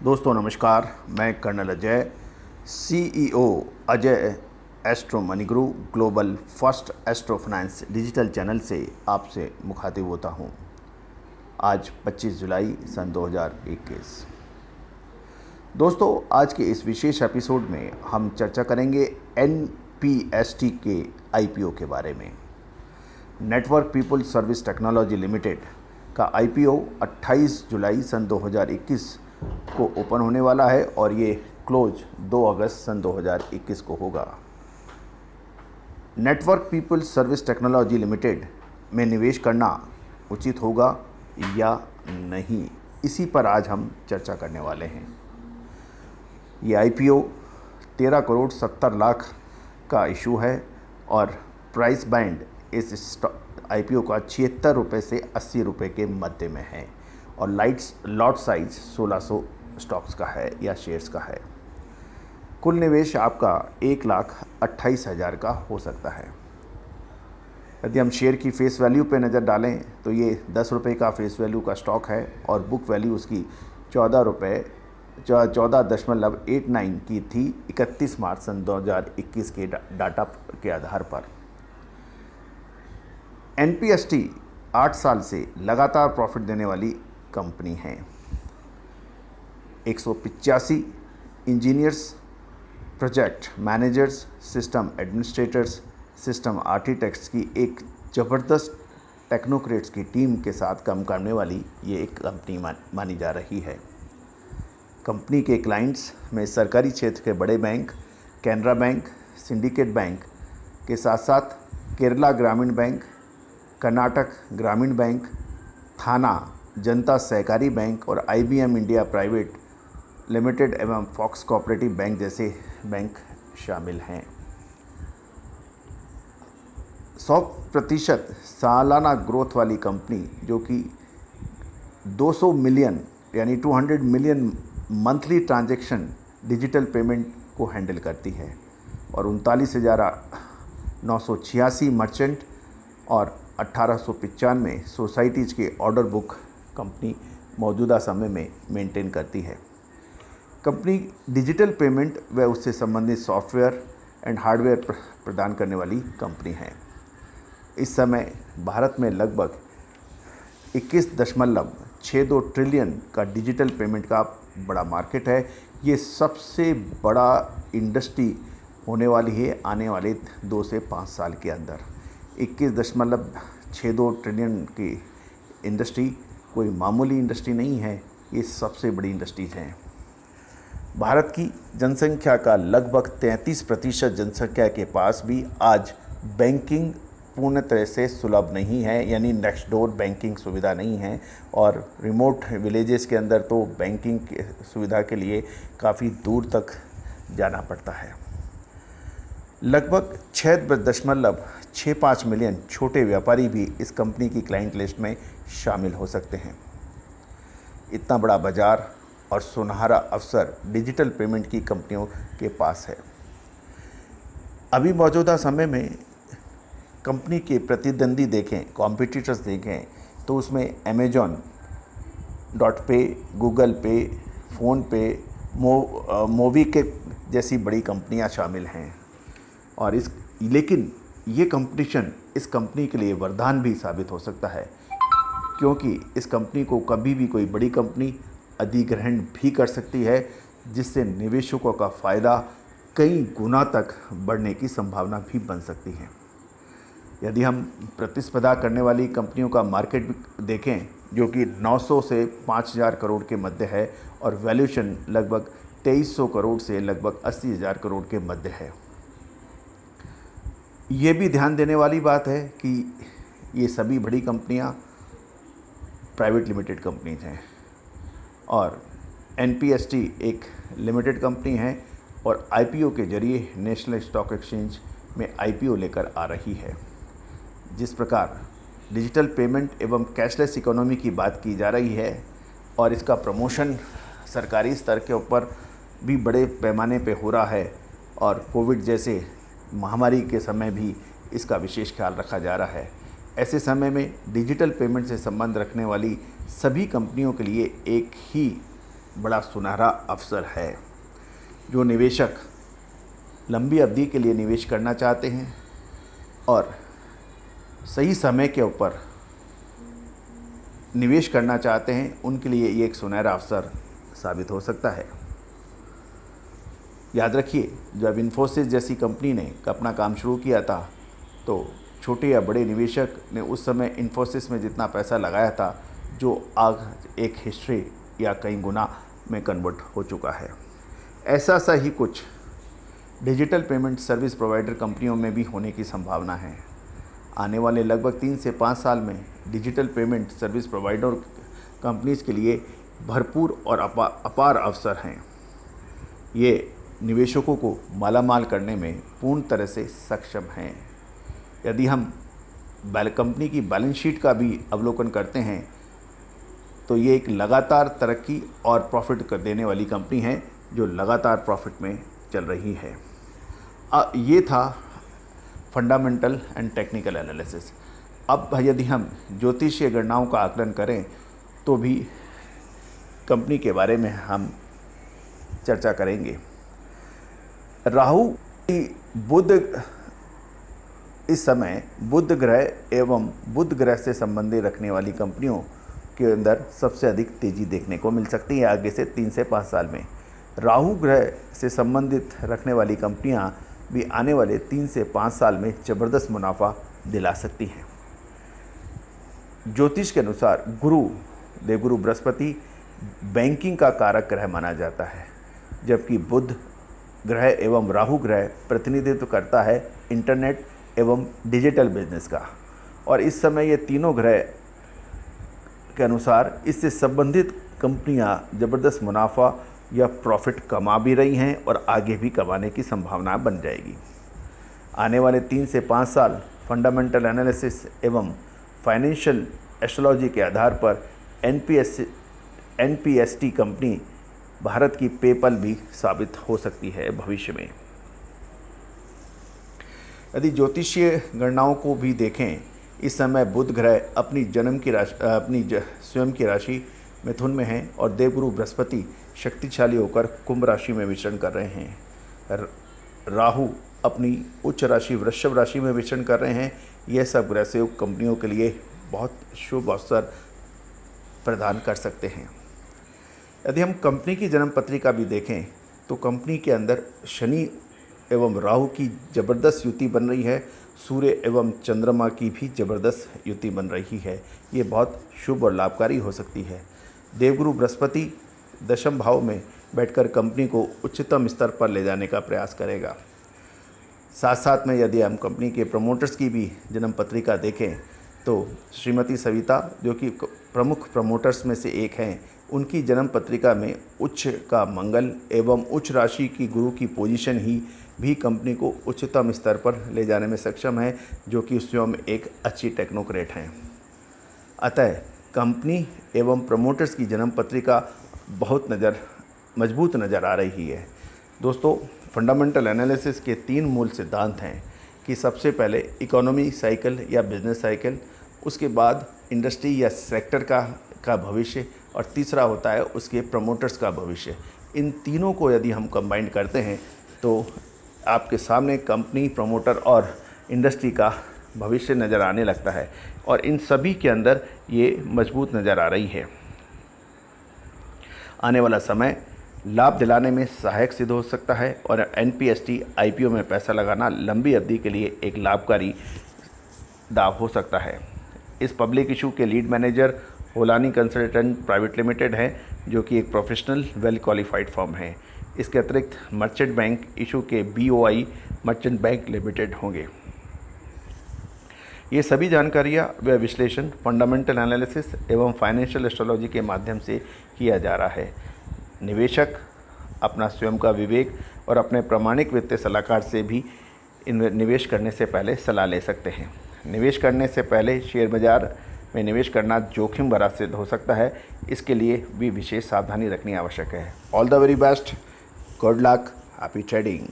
दोस्तों नमस्कार, मैं colonel Ajay, CEO Ajay astro money guru global first astro finance digital channel से आपसे मुखातिब होता हूं। आज 25 जुलाई सन 2021। दोस्तों, आज के इस विशेष एपिसोड में हम चर्चा करेंगे एनपीएसटी के आईपीओ के बारे में। Network people service technology limited का आईपीओ 28 जुलाई सन 2021 को ओपन होने वाला है और ये क्लोज 2 अगस्त सन 2021 को होगा। Network people service technology limited में निवेश करना उचित होगा या नहीं, इसी पर आज हम चर्चा करने वाले हैं। ये आईपीओ 13 करोड़ 70 लाख का इशू है और प्राइस बैंड इस आईपीओ का 76 रुपये से 80 रुपये के मध्य में है और लॉट साइज 1600 स्टॉक्स का है या शेयर्स का है। कुल निवेश आपका 1,28,000 का हो सकता है। यदि हम शेयर की फेस वैल्यू पे नज़र डालें तो ये 10 रुपये का फेस वैल्यू का स्टॉक है और बुक वैल्यू उसकी 14.89 की थी 31 मार्च सन 2021 के डाटा के आधार पर। एनपीएसटी 8 साल से लगातार प्रॉफिट देने वाली कंपनी है। 185 engineers, project managers, system administrators, system architects की एक ज़बरदस्त टेक्नोक्रेट्स की टीम के साथ काम करने वाली ये एक कंपनी मानी जा रही है। कंपनी के क्लाइंट्स में सरकारी क्षेत्र के बड़े bank, Canara bank, syndicate bank के साथ साथ केरला ग्रामीण बैंक, कर्नाटक ग्रामीण बैंक, थाना जनता सहकारी बैंक और आईबीएम इंडिया प्राइवेट लिमिटेड एवं फॉक्स कोऑपरेटिव बैंक जैसे बैंक शामिल हैं। 100% सालाना ग्रोथ वाली कंपनी जो कि 200 मिलियन यानी 200 million monthly transaction digital payment को हैंडल करती है और 39,986 मर्चेंट और 1895 सोसाइटीज़ के ऑर्डर बुक कंपनी मौजूदा समय में मेंटेन करती है। कंपनी डिजिटल पेमेंट व उससे संबंधित सॉफ्टवेयर एंड हार्डवेयर प्रदान करने वाली कंपनी है। इस समय भारत में लगभग 21.62 ट्रिलियन का डिजिटल पेमेंट का बड़ा मार्केट है। ये सबसे बड़ा इंडस्ट्री होने वाली है आने वाले 2 से 5 साल के अंदर। 21.62 ट्रिलियन की इंडस्ट्री कोई मामूली इंडस्ट्री नहीं है, ये सबसे बड़ी इंडस्ट्रीज हैं। भारत की जनसंख्या का लगभग 33% जनसंख्या के पास भी आज बैंकिंग पूर्ण तरह से सुलभ नहीं है, यानी नेक्स्ट डोर बैंकिंग सुविधा नहीं है और रिमोट विलेजेस के अंदर तो बैंकिंग सुविधा के लिए काफ़ी दूर तक जाना पड़ता है। लगभग 6.65 मिलियन छोटे व्यापारी भी इस कंपनी की क्लाइंट लिस्ट में शामिल हो सकते हैं। इतना बड़ा बाजार और सुनहरा अवसर डिजिटल पेमेंट की कंपनियों के पास है। अभी मौजूदा समय में कंपनी के प्रतिद्वंदी देखें, कॉम्पिटिटर्स देखें तो उसमें Amazon.पे, गूगल पे, फ़ोनपे, मोबीक्विक जैसी बड़ी कंपनियां शामिल हैं और लेकिन ये कंपटीशन इस कंपनी के लिए वरदान भी साबित हो सकता है, क्योंकि इस कंपनी को कभी भी कोई बड़ी कंपनी अधिग्रहण भी कर सकती है, जिससे निवेशकों का फ़ायदा कई गुना तक बढ़ने की संभावना भी बन सकती है। यदि हम प्रतिस्पर्धा करने वाली कंपनियों का मार्केट देखें जो कि 900 से 5,000 करोड़ के मध्य है और वैल्यूएशन लगभग 2300 करोड़ से लगभग 80,000 करोड़ के मध्य है। ये भी ध्यान देने वाली बात है कि ये सभी बड़ी कंपनियां प्राइवेट लिमिटेड कंपनीज हैं और एनपीएसटी एक लिमिटेड कंपनी है और आईपीओ के जरिए नेशनल स्टॉक एक्सचेंज में आईपीओ लेकर आ रही है। जिस प्रकार डिजिटल पेमेंट एवं कैशलेस इकोनॉमी की बात की जा रही है और इसका प्रमोशन सरकारी स्तर के ऊपर भी बड़े पैमाने पे हो रहा है और कोविड जैसे महामारी के समय भी इसका विशेष ख्याल रखा जा रहा है, ऐसे समय में डिजिटल पेमेंट से संबंध रखने वाली सभी कंपनियों के लिए एक ही बड़ा सुनहरा अवसर है। जो निवेशक लंबी अवधि के लिए निवेश करना चाहते हैं और सही समय के ऊपर निवेश करना चाहते हैं, उनके लिए ये एक सुनहरा अवसर साबित हो सकता है। याद रखिए, जब इन्फोसिस जैसी कंपनी ने अपना काम शुरू किया था तो छोटे या बड़े निवेशक ने उस समय इन्फोसिस में जितना पैसा लगाया था, जो आज एक हिस्ट्री या कई गुना में कन्वर्ट हो चुका है। ऐसा सा ही कुछ डिजिटल पेमेंट सर्विस प्रोवाइडर कंपनियों में भी होने की संभावना है। आने वाले लगभग 3 से 5 साल में digital payment service provider companies के लिए भरपूर और अपार अवसर हैं। ये निवेशकों को मालामाल करने में पूर्ण तरह से सक्षम हैं। यदि हम कंपनी की बैलेंस शीट का भी अवलोकन करते हैं तो ये एक लगातार तरक्की और प्रॉफिट कर देने वाली कंपनी है, जो लगातार प्रॉफिट में चल रही है। ये था फंडामेंटल एंड टेक्निकल एनालिसिस। अब यदि हम ज्योतिषीय गणनाओं का आकलन करें तो भी कंपनी के बारे में हम चर्चा करेंगे। राहु बुध इस समय बुध ग्रह एवं बुध ग्रह से संबंधित रखने वाली कंपनियों के अंदर सबसे अधिक तेज़ी देखने को मिल सकती है आगे से 3 से 5 साल में। राहु ग्रह से संबंधित रखने वाली कंपनियां भी आने वाले 3 से 5 साल में ज़बरदस्त मुनाफा दिला सकती हैं। ज्योतिष के अनुसार देवगुरु बृहस्पति बैंकिंग का कारक ग्रह माना जाता है, जबकि बुध ग्रह एवं राहु ग्रह प्रतिनिधित्व करता है इंटरनेट एवं डिजिटल बिजनेस का। और इस समय ये तीनों ग्रह के अनुसार इससे संबंधित कंपनियां ज़बरदस्त मुनाफा या प्रॉफिट कमा भी रही हैं और आगे भी कमाने की संभावना बन जाएगी। आने वाले 3 से 5 साल फंडामेंटल एनालिसिस एवं फाइनेंशियल एस्ट्रोलॉजी के आधार पर एनपीएसटी कंपनी भारत की पेपल भी साबित हो सकती है भविष्य में। यदि ज्योतिषीय गणनाओं को भी देखें, इस समय बुध ग्रह अपनी स्वयं की राशि मिथुन में है और देवगुरु बृहस्पति शक्तिशाली होकर कुंभ राशि में विचरण कर रहे हैं। राहु अपनी उच्च राशि वृषभ राशि में विचरण कर रहे हैं। यह सब ग्रह संयोग कंपनियों के लिए बहुत शुभ अवसर प्रदान कर सकते हैं। यदि हम कंपनी की जन्म पत्रिका भी देखें तो कंपनी के अंदर शनि एवं राहु की ज़बरदस्त युति बन रही है। सूर्य एवं चंद्रमा की भी ज़बरदस्त युति बन रही है। ये बहुत शुभ और लाभकारी हो सकती है। देवगुरु बृहस्पति दशम भाव में बैठकर कंपनी को उच्चतम स्तर पर ले जाने का प्रयास करेगा। साथ साथ में यदि हम कंपनी के प्रमोटर्स की भी जन्म पत्रिका देखें तो श्रीमती सविता, जो कि प्रमुख प्रमोटर्स में से एक हैं, उनकी जन्म पत्रिका में उच्च का मंगल एवं उच्च राशि की गुरु की पोजीशन ही भी कंपनी को उच्चतम स्तर पर ले जाने में सक्षम है, जो कि स्वयं एक अच्छी टेक्नोक्रेट हैं। अतः कंपनी एवं प्रमोटर्स की जन्म पत्रिका बहुत मजबूत नज़र आ रही है। दोस्तों, फंडामेंटल एनालिसिस के 3 मूल सिद्धांत हैं कि सबसे पहले इकोनॉमी साइकिल या बिजनेस साइकिल, उसके बाद इंडस्ट्री या सेक्टर का भविष्य, और तीसरा होता है उसके प्रमोटर्स का भविष्य। इन तीनों को यदि हम कंबाइन करते हैं तो आपके सामने कंपनी, प्रमोटर और इंडस्ट्री का भविष्य नज़र आने लगता है और इन सभी के अंदर ये मजबूत नज़र आ रही है। आने वाला समय लाभ दिलाने में सहायक सिद्ध हो सकता है और एनपीएसटी आईपीओ में पैसा लगाना लंबी अवधि के लिए एक लाभकारी दाव हो सकता है। इस पब्लिक इशू के lead manager Holani consultant private limited है, जो कि एक प्रोफेशनल वेल क्वालिफाइड फर्म है। इसके अतिरिक्त मर्चेंट बैंक इशू के BOI मर्चेंट बैंक लिमिटेड होंगे। ये सभी जानकारियाँ व विश्लेषण फंडामेंटल एनालिसिस एवं फाइनेंशियल एस्ट्रोलॉजी के माध्यम से किया जा रहा है। निवेशक अपना स्वयं का विवेक और अपने प्रामाणिक वित्तीय सलाहकार से भी निवेश करने से पहले सलाह ले सकते हैं। निवेश करने से पहले शेयर बाज़ार में निवेश करना जोखिम भरा सिद्ध हो सकता है, इसके लिए भी विशेष सावधानी रखनी आवश्यक है। All the very best, good luck, happy trading.